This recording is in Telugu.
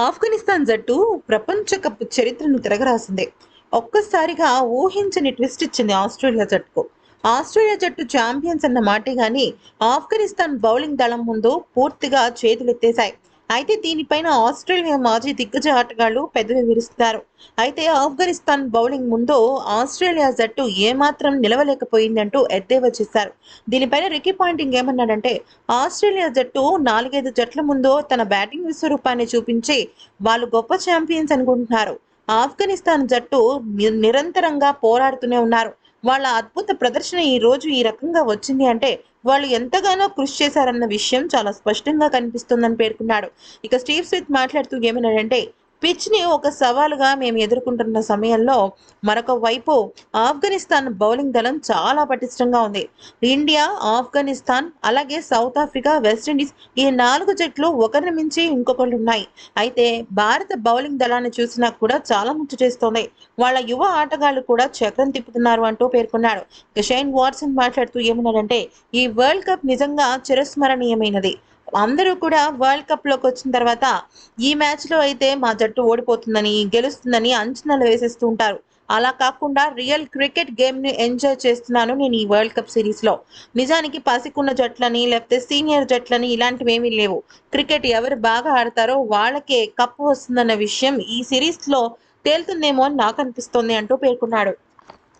ఆఫ్ఘనిస్తాన్ జట్టు ప్రపంచ కప్ చరిత్రను తిరగరాసింది. ఒక్కసారిగా ఊహించని ట్విస్ట్ ఇచ్చింది ఆస్ట్రేలియా జట్టుకు. ఆస్ట్రేలియా జట్టు ఛాంపియన్స్ అన్న మాటే గాని ఆఫ్ఘనిస్తాన్ బౌలింగ్ దళం ముందు పూర్తిగా చేతులెత్తేశాయి. అయితే దీనిపైన ఆస్ట్రేలియా మాజీ దిగ్గజ ఆటగాళ్లు పెదవి విరుస్తున్నారు. అయితే ఆఫ్ఘనిస్తాన్ బౌలింగ్ ముందు ఆస్ట్రేలియా జట్టు ఏమాత్రం నిలవలేకపోయిందంటూ ఎద్దేవా చేశారు. దీనిపైన రికీ పాయింటింగ్ ఏమన్నాడంటే, ఆస్ట్రేలియా జట్టు 4-5 జట్ల ముందు తన బ్యాటింగ్ విశ్వరూపాన్ని చూపించి వాళ్ళు గొప్ప ఛాంపియన్స్ అనుకుంటున్నారు. ఆఫ్ఘనిస్తాన్ జట్టు నిరంతరంగా పోరాడుతూనే ఉన్నారు. వాళ్ళ అద్భుత ప్రదర్శన ఈ రోజు ఈ రకంగా వచ్చింది అంటే వాళ్ళు ఎంతగానో కృషి చేశారన్న విషయం చాలా స్పష్టంగా కనిపిస్తుందని పేర్కొన్నాడు. ఇక స్టీవ్ స్మిత్ మాట్లాడుతూ ఏమన్నాడంటే, పిచ్ ని ఒక సవాలుగా మేము ఎదుర్కొంటున్న సమయంలో మరొక వైపు ఆఫ్ఘనిస్తాన్ బౌలింగ్ దళం చాలా పటిష్టంగా ఉంది. ఇండియా, ఆఫ్ఘనిస్తాన్, అలాగే సౌత్ ఆఫ్రికా, వెస్టిండీస్ ఈ 4 జట్లు ఒకరిని మించి ఇంకొకళ్ళు ఉన్నాయి. అయితే భారత బౌలింగ్ దళాన్ని చూసినా కూడా చాలా ముచ్చటేస్తోంది. వాళ్ళ యువ ఆటగాళ్లు కూడా చక్రం తిప్పుతున్నారు అంటూ పేర్కొన్నాడు. ఇక షైన్ వాట్సన్ మాట్లాడుతూ ఏమన్నాడంటే, ఈ వరల్డ్ కప్ నిజంగా చిరస్మరణీయమైనది. అందరూ కూడా వరల్డ్ కప్ లోకి వచ్చిన తర్వాత ఈ మ్యాచ్ లో అయితే మా జట్టు ఓడిపోతుందని, గెలుస్తుందని అంచనాలు వేసేస్తూ ఉంటారు. అలా కాకుండా రియల్ క్రికెట్ గేమ్ ని ఎంజాయ్ చేస్తున్నాను నేను ఈ వరల్డ్ కప్ సిరీస్ లో. నిజానికి పసికున్న జట్లని లేకపోతే సీనియర్ జట్లని ఇలాంటివి ఏమీ లేవు. క్రికెట్ ఎవరు బాగా ఆడతారో వాళ్ళకే కప్పు వస్తుందన్న విషయం ఈ సిరీస్ లో తేలుతుందేమో అని నాకు అనిపిస్తోంది అంటూ పేర్కొన్నాడు.